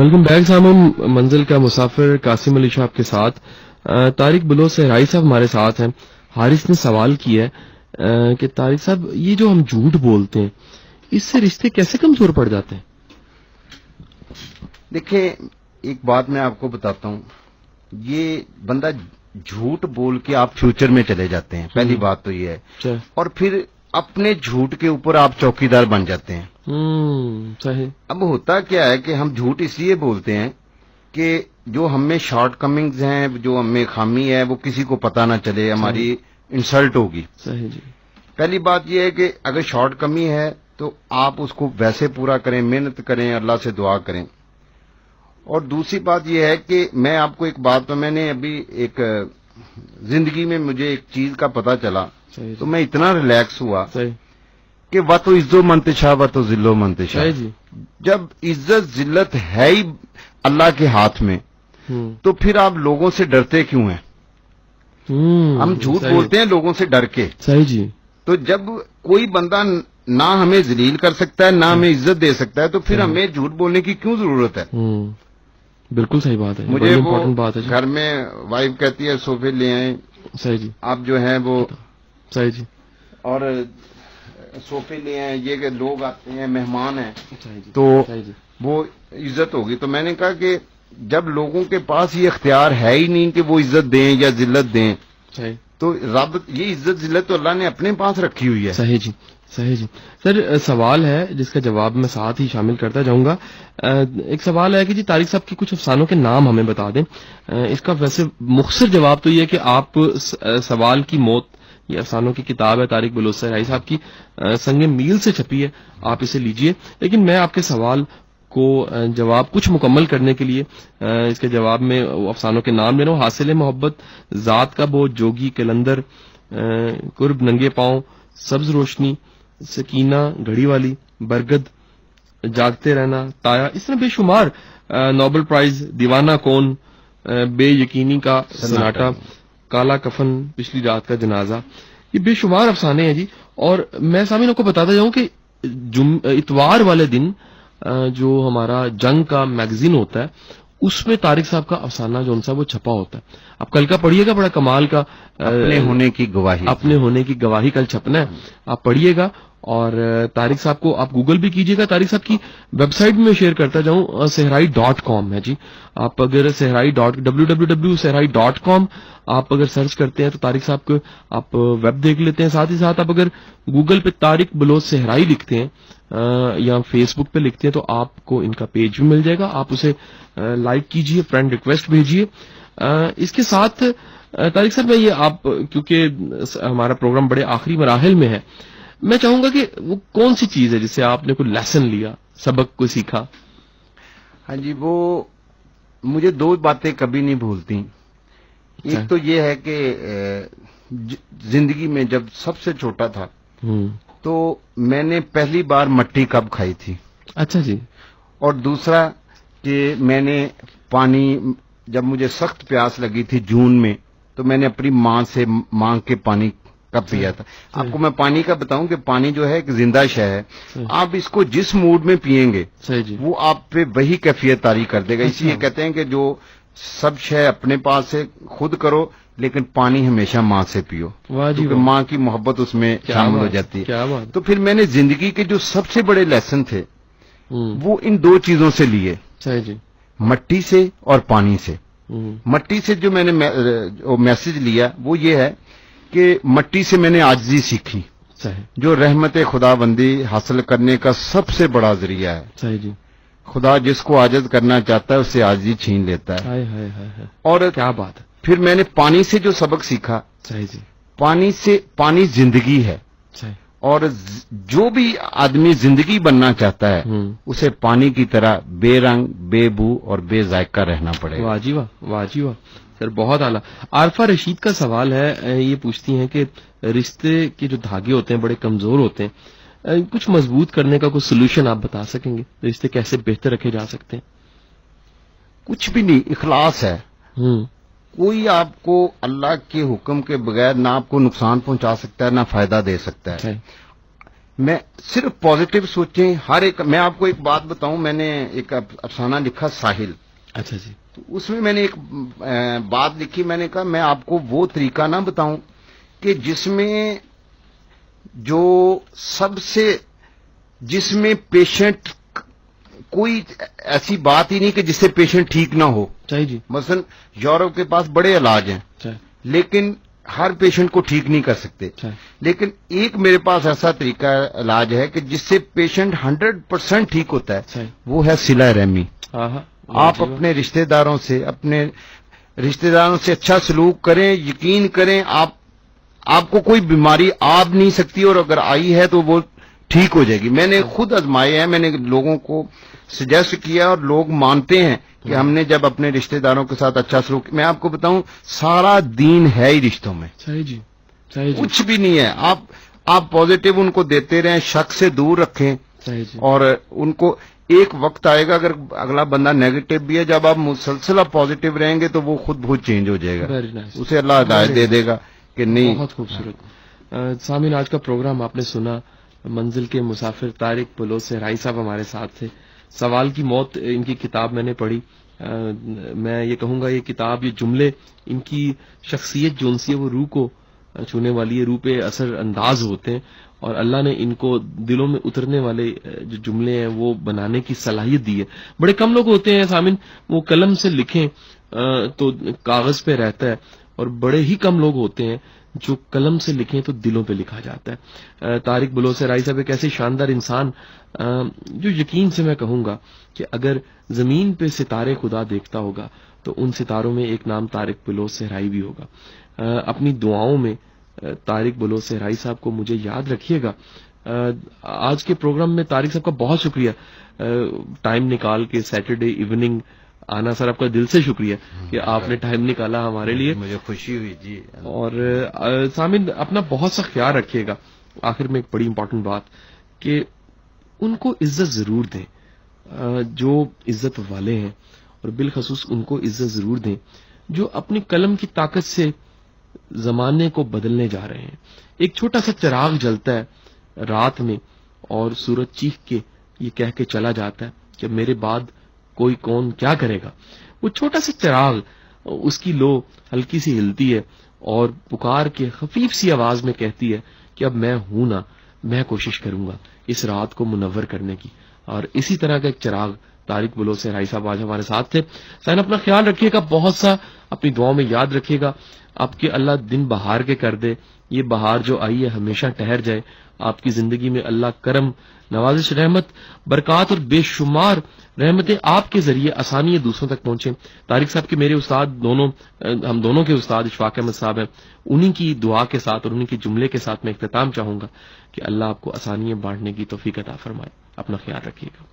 Welcome back سامعین، منزل کا مسافر قاسم علی شاہ آپ کے ساتھ. طارق بلوچ صحرائی صاحب ہمارے ساتھ ہیں. حارث نے سوال کیا ہے کہ طارق صاحب یہ جو ہم جھوٹ بولتے ہیں اس سے رشتے کیسے کمزور پڑ جاتے ہیں؟ دیکھیں، ایک بات میں آپ کو بتاتا ہوں. یہ بندہ جھوٹ بول کے آپ فیوچر میں چلے جاتے ہیں، پہلی بات تو یہ ہے. اور پھر اپنے جھوٹ کے اوپر آپ چوکیدار بن جاتے ہیں. صحیح. اب ہوتا کیا ہے کہ ہم جھوٹ اس لیے بولتے ہیں کہ جو ہم میں شارٹ کمنگز ہیں، جو ہم میں خامی ہے، وہ کسی کو پتہ نہ چلے، ہماری انسلٹ ہوگی. صحیح جی. پہلی بات یہ ہے کہ اگر شارٹ کمی ہے تو آپ اس کو ویسے پورا کریں، محنت کریں، اللہ سے دعا کریں. اور دوسری بات یہ ہے کہ میں آپ کو ایک بات، میں نے ابھی ایک زندگی میں مجھے ایک چیز کا پتہ چلا تو میں اتنا ریلیکس ہوا کہ و تو عزت و منتشا و تو ذل و منتشا. جب عزت ذلت ہے ہی اللہ کے ہاتھ میں تو پھر آپ لوگوں سے ڈرتے کیوں ہیں؟ ہم جھوٹ بولتے ہیں لوگوں سے ڈر کے. صحیح جی. تو جب کوئی بندہ نہ ہمیں ذلیل کر سکتا ہے، نہ ہمیں عزت دے سکتا ہے، تو پھر ہمیں جھوٹ بولنے کی کیوں ضرورت ہے؟ بالکل صحیح بات ہے. مجھے وہ گھر میں وائف کہتی ہے صوفے لے آئیں. صحیح جی. آپ جو ہیں وہ صحیح جی. اور صوفے لے آئیں، یہ کہ لوگ آتے ہیں، مہمان ہیں، تو وہ عزت ہوگی. تو میں نے کہا کہ جب لوگوں کے پاس یہ اختیار ہے ہی نہیں کہ وہ عزت دیں یا ذلت دیں، تو رب یہ عزت ذلت تو اللہ نے اپنے پاس رکھی ہوئی ہے. صحیح جی. صحیح جی. سر سوال ہے جس کا جواب میں ساتھ ہی شامل کرتا جاؤں گا. ایک سوال ہے کہ جی طارق صاحب کی کچھ افسانوں کے نام ہمیں بتا دیں. اس کا ویسے مختصر جواب تو یہ ہے کہ آپ سوال کی موت، یہ افسانوں کی کتاب ہے طارق بلوچ صحرائی صاحب کی، سنگ میل سے چھپی ہے، آپ اسے لیجئے. لیکن میں آپ کے سوال کو جواب کچھ مکمل کرنے کے لیے اس کے جواب میں افسانوں کے نام لے رہا ہوں. حاصل محبت، ذات کا بوجھ، جوگی، کلندر، قرب، ننگے پاؤں، سبز روشنی، سکینہ، گھڑی والی، برگد، جاگتے رہنا، تایا، اس طرح بے شمار. نوبل پرائز، دیوانہ کون، بے یقینی کا سناٹا، کالا کفن، پچھلی رات کا جنازہ، یہ بے شمار افسانے ہیں جی. اور میں سامعین کو بتاتا جاؤں کہ اتوار والے دن جو ہمارا جنگ کا میگزین ہوتا ہے اس میں طارق صاحب کا افسانہ جو ان سا وہ چھپا ہوتا ہے. آپ کل کا پڑھیے گا، بڑا کمال کا، اپنے ہونے کی گواہی، اپنے ہونے کی گواہی کل چھپنا ہے. آپ پڑھیے گا اور طارق صاحب کو آپ گوگل بھی کیجیے گا. طارق صاحب کی ویب سائٹ میں شیئر کرتا جاؤں، صحرائی.com ہے جی. آپ اگر www.صحرائی.com آپ اگر سرچ کرتے ہیں تو طارق صاحب کو آپ ویب دیکھ لیتے ہیں. ساتھ ہی ساتھ آپ اگر گوگل پہ طارق بلوچ صحرائی لکھتے ہیں یا فیس بک پہ لکھتے ہیں تو آپ کو ان کا پیج بھی مل جائے گا. آپ اسے لائک کیجیے، فرینڈ ریکویسٹ بھیجیے. اس کے ساتھ طارق صاحب میں یہ آپ، کیونکہ ہمارا پروگرام بڑے آخری مراحل میں ہے، میں چاہوں گا کہ وہ کون سی چیز ہے جس سے آپ نے کوئی لیسن لیا، سبق کو سیکھا؟ ہاں جی، وہ مجھے دو باتیں کبھی نہیں بھولتی. ایک تو یہ ہے کہ زندگی میں جب سب سے چھوٹا تھا تو میں نے پہلی بار مٹی کب کھائی تھی. اچھا جی. اور دوسرا کہ میں نے پانی، جب مجھے سخت پیاس لگی تھی جون میں، تو میں نے اپنی ماں سے مانگ کے پانی کب پیا تھا. آپ کو میں پانی کا بتاؤں کہ پانی جو ہے ایک زندہ شے ہے. آپ اس کو جس موڈ میں پیئیں گے وہ آپ پہ وہی کیفیت طاری کر دے گا. اسی لیے کہتے ہیں کہ جو سب شے اپنے پاس سے خود کرو لیکن پانی ہمیشہ ماں سے پیو، کیونکہ ماں کی محبت اس میں شامل ہو جاتی ہے. تو پھر میں نے زندگی کے جو سب سے بڑے لیسن تھے وہ ان دو چیزوں سے لیے، مٹی سے اور پانی سے. مٹی سے جو میں نے میسج لیا وہ یہ ہے کہ مٹی سے میں نے عاجزی سیکھی، جو رحمت خدا بندی حاصل کرنے کا سب سے بڑا ذریعہ ہے. خدا جس کو عاجز کرنا چاہتا ہے اس سے عاجزی چھین لیتا ہے. اور کیا بات ہے. پھر میں نے پانی سے جو سبق سیکھا، پانی زندگی ہے. اور جو بھی آدمی زندگی بننا چاہتا ہے اسے پانی کی طرح بے رنگ، بے بو اور بے ذائقہ رہنا پڑے گا. واہ جی واہ، واہ جی واہ سر، بہت اعلیٰ. عارفہ رشید کا سوال ہے، یہ پوچھتی ہیں کہ رشتے کے جو دھاگے ہوتے ہیں بڑے کمزور ہوتے ہیں، کچھ مضبوط کرنے کا کوئی سولوشن آپ بتا سکیں گے؟ رشتے کیسے بہتر رکھے جا سکتے ہیں؟ کچھ بھی نہیں، اخلاص ہے. کوئی آپ کو اللہ کے حکم کے بغیر نہ آپ کو نقصان پہنچا سکتا ہے نہ فائدہ دے سکتا ہے. میں صرف پازیٹو سوچیں. ہر ایک میں آپ کو ایک بات بتاؤں, میں نے ایک افسانہ لکھا ساحل. اچھا جی. تو اس میں نے ایک بات لکھی, میں نے کہا میں آپ کو وہ طریقہ نہ بتاؤں کہ جس میں جو سب سے جس میں پیشنٹ کوئی ایسی بات ہی نہیں کہ جس سے پیشنٹ ٹھیک نہ ہو. صحیح جی. مثلا یورپ کے پاس بڑے علاج ہیں لیکن ہر پیشنٹ کو ٹھیک نہیں کر سکتے. لیکن ایک میرے پاس ایسا طریقہ علاج ہے کہ جس سے پیشنٹ 100% ٹھیک ہوتا ہے, وہ ہے صلہ رحمی. آپ اپنے رشتہ داروں سے اچھا سلوک کریں, یقین کریں آپ کو کوئی بیماری آ نہیں سکتی, اور اگر آئی ہے تو وہ ٹھیک ہو جائے گی. میں نے خود آزمائے ہیں, میں نے لوگوں کو سجیسٹ کیا اور لوگ مانتے ہیں کہ ہم نے جب اپنے رشتہ داروں کے ساتھ اچھا سلوک. میں آپ کو بتاؤں سارا دین ہے ہی رشتوں میں. صحیح جی. صحیح جی. کچھ بھی نہیں ہے. آپ پازیٹو ان کو دیتے رہیں, شک سے دور رکھیں. صحیح جی. اور ان کو ایک وقت آئے گا, اگر اگلا بندہ نیگیٹو بھی ہے, جب آپ مسلسل پازیٹو رہیں گے تو وہ خود بہت چینج ہو جائے گا. اسے اللہ ہدایت دے دے گا کہ نہیں. بہت خوبصورت. سامعین, آج کا پروگرام آپ نے سنا. منزل کے مسافر طارق بلوچ صحرائی صاحب ہمارے ساتھ تھے. سوال کی موت ان کی کتاب میں نے پڑھی. میں یہ کہوں گا یہ کتاب, یہ جملے, ان کی شخصیت جو ان سے وہ روح کو چھونے والی ہے, روح پہ اثر انداز ہوتے ہیں, اور اللہ نے ان کو دلوں میں اترنے والے جو جملے ہیں وہ بنانے کی صلاحیت دی ہے. بڑے کم لوگ ہوتے ہیں سامن وہ قلم سے لکھیں تو کاغذ پہ رہتا ہے, اور بڑے ہی کم لوگ ہوتے ہیں جو قلم سے لکھیں تو دلوں پہ لکھا جاتا ہے. طارق بلوچ صحرائی صاحب ایک ایسے شاندار انسان جو یقین سے میں کہوں گا کہ اگر زمین پہ ستارے خدا دیکھتا ہوگا تو ان ستاروں میں ایک نام طارق بلوچ صحرائی بھی ہوگا. اپنی دعاؤں میں طارق بلوچ صحرائی صاحب کو مجھے یاد رکھیے گا. آج کے پروگرام میں طارق صاحب کا بہت شکریہ, ٹائم نکال کے سیٹرڈے ایوننگ آنا. سر آپ کا دل سے شکریہ کہ آپ نے ٹائم نکالا ہمارے لیے, مجھے خوشی ہوئی جی. اور سامن اپنا بہت سا خیال رکھیے گا. آخر میں ایک بڑی امپورٹنٹ بات کہ ان کو عزت ضرور دیں جو عزت والے ہیں, اور بالخصوص ان کو عزت ضرور دیں جو اپنی قلم کی طاقت سے زمانے کو بدلنے جا رہے ہیں. ایک چھوٹا سا چراغ جلتا ہے رات میں اور سورج چیخ کے یہ کہہ کے چلا جاتا ہے کہ میرے بعد کوئی کون کیا کرے گا. وہ چھوٹا سا چراغ, اس کی لو ہلکی سی ہلتی ہے اور پکار کے خفیف سی آواز میں کہتی ہے کہ اب میں ہوں نا, میں کوشش کروں گا اس رات کو منور کرنے کی. اور اسی طرح کا ایک چراغ طارق بلوچ صحرائی صاحب آج ہمارے ساتھ تھے. سائن اپنا خیال رکھیے گا, بہت سا اپنی دعاؤں میں یاد رکھیے گا. آپ کے اللہ دن بہار کے کر دے, یہ بہار جو آئی ہے ہمیشہ ٹہر جائے. آپ کی زندگی میں اللہ کرم, نوازش, رحمت, برکات اور بے شمار رحمتیں آپ کے ذریعے آسانی دوسروں تک پہنچیں. طارق صاحب کے میرے استاد دونوں, ہم دونوں کے استاد اشفاق احمد صاحب ہیں, انہی کی دعا کے ساتھ اور انہی کے جملے کے ساتھ میں اختتام چاہوں گا کہ اللہ آپ کو آسانیاں بانٹنے کی توفیق عطا فرمائے. اپنا خیال رکھیے گا.